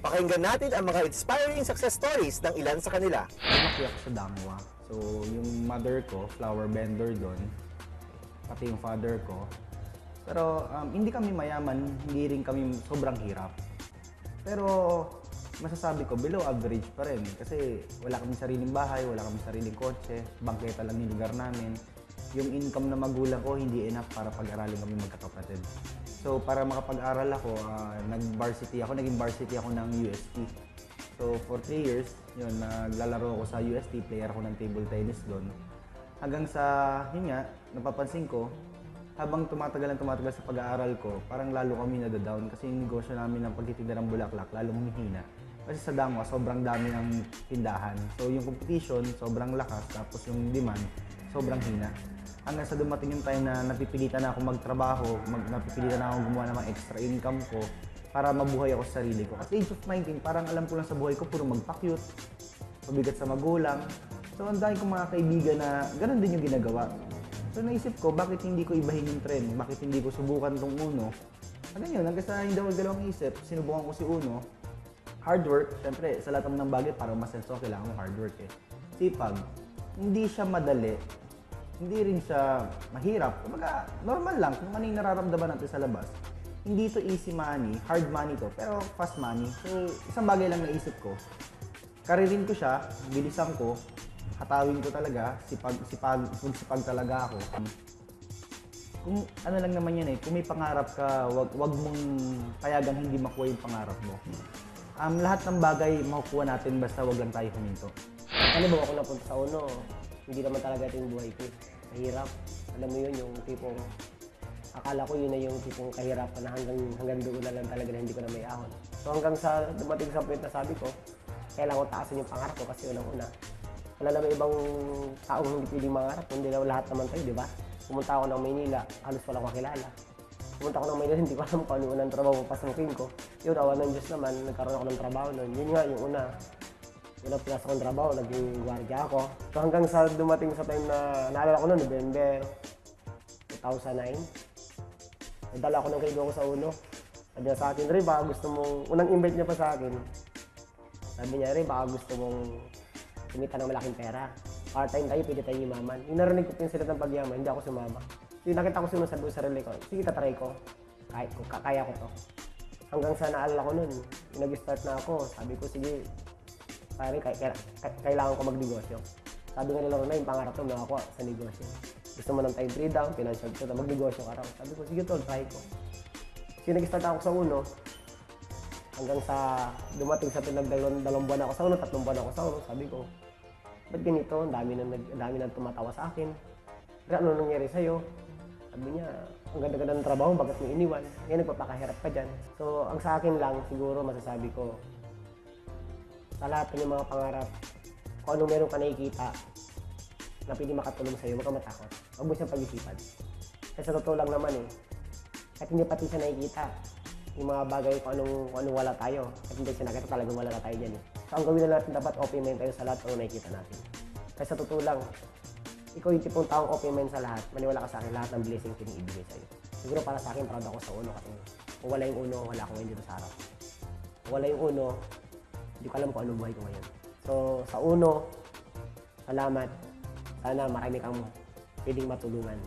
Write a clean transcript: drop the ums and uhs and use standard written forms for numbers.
Pakinggan natin ang mga inspiring success stories ng ilan sa kanila. Lumaki ako sa Damwa. So, yung mother ko, flower vendor doon. Pati yung father ko. Pero hindi kami mayaman, hindi rin kami sobrang hirap. Pero masasabi ko, below average pa rin. Kasi wala kami sariling bahay, wala kami sariling kotse, bangketa lang yung lugar namin. Yung income na magulang ko, hindi enough para pag-aralin kami magkakapatid. So, para makapag-aral ako, naging varsity ako ng UST. So, for 3 years, yun, naglalaro ako sa UST, player ako ng table tennis doon. Hanggang sa, yun nga, napapansin ko, habang tumatagal sa pag-aaral ko, parang lalo kami nadadown kasi yung negosyo namin ng pagtitinda ng bulaklak, lalo humihina. Kasi sa Damwa, sobrang dami ng tindahan. So, yung competition, sobrang lakas, tapos yung demand, sobrang hina. Hanggang sa dumating yung time na napipilitan na ako magtrabaho, napipilitan na ako gumawa ng mga extra income ko para mabuhay ako sa sarili ko. At age of 19, parang alam ko lang sa buhay ko, puro magpa-cute, mabigat sa magulang. So, ang dami kong mga kaibigan na ganun din yung ginagawa. So, naisip ko, bakit hindi ko ibahin yung trend? Bakit hindi ko subukan tong Uno? Hanggang yun, hanggang sa hindi ako dalawang isip, sinubukan ko si Uno. Hard work, syempre, sa lahat ng bagay, para masenso, kailangan mo hard work eh. Sipag, hindi siya madali, hindi rin siya mahirap. Kumbaga, normal lang kung ano yung nararamdaman natin sa labas. Hindi to easy money, hard money to, pero fast money. So, isang bagay lang naisip ko. Karirin ko siya, bilisan ko, hatawin ko talaga, sipag talaga ako. Kung ano lang naman yan eh, kung may pangarap ka, wag mong payagang hindi makuha yung pangarap mo. Lahat ng bagay makukuha natin basta wag lang tayo huminto. Halimbawa ako napunta sa Uno, hindi naman talaga ito yung buhay ko. Mahirap. Alam mo yun, yung tipong, akala ko yun na yung tipong kahirapan na hanggang doon na lang talaga na hindi ko na may ahon. So hanggang sa dumating sa point na sabi ko, kailangan ko taasin yung pangarap ko kasi unang-una. Wala naman ibang taong hindi pwedeng mangarap, hindi na lahat naman tayo, di ba? Pumunta ako ng Maynila, halos walang kakilala. Pumunta ako ng Maynila, hindi ko alam kung ano unang trabaho papasukin ko. Yun, awan ng Diyos naman, nagkaroon ako ng trabaho noon. Yun nga, yung una. Unang pinasok kong trabaho, naging gwardiya ako. So hanggang sa dumating sa time na, naalala ko noon, November 2009. Nadala ako ng kaibigan ko sa Uno. Sabi niya sa akin, Ray, baka gusto mong, unang invite niya pa sa akin. Sabi niya, Ray, baka gusto mong kumita ng malaking pera. Part-time tayo, pwede tayo yumaman. Yung narinig ko yung salita ng pagyaman, hindi ako sumama. Yung nakita ko sa sarili ko, sige, tatry ko. Kaya ko to. Hanggang sa naalala ko nun, yung nag-start na ako, sabi ko, sige, pare, kailangan ko magnegosyo. Sabi nga nila rin na, yung pangarap ko makakuha sa negosyo. Gusto mo ng time freedom, financial freedom, magnegosyo ka raw. Sabi ko, sige tol, try ko. Kasi nag-start ako sa Uno, hanggang sa dumating sa dalawang buwan ako sa Uno, 3 buwan ako sa Uno, sabi ko, ba't ganito? Ang dami na tumatawa sa akin. Pero ano nangyari sa'yo? Sabi niya, ang ganda-ganda ng trabaho, bakit mo iniwan? Ngayon nagpapakahirap ka dyan. So, ang sa akin lang, siguro masasabi ko, sa lahat ng mga pangarap, kung anong meron ka nakikita na pwede makatulong sa'yo, huwag ka matakot. Huwag mo siyang pag-isipan. Kasi sa totoo lang naman eh, kahit hindi pati siya nakikita, yung mga bagay kung anong wala tayo, at hindi siya nakita, talagang wala na tayo dyan eh. So ang gawin na natin, dapat open mind tayo sa lahat ng nakikita natin. Kasi sa totoo lang, ikaw yung tipong taong open mind sa lahat, maniwala ka sa akin, lahat ng blessing ibigay sa'yo. Siguro para sa akin, proud ako sa Uno kasi kung wala yung Uno, wala akong ngayon dito sa harap. Kung wala yung Uno, hindi ko alam kung anong buhay ko ngayon. So sa Uno, salamat. Sana marami kang pwedeng matulungan.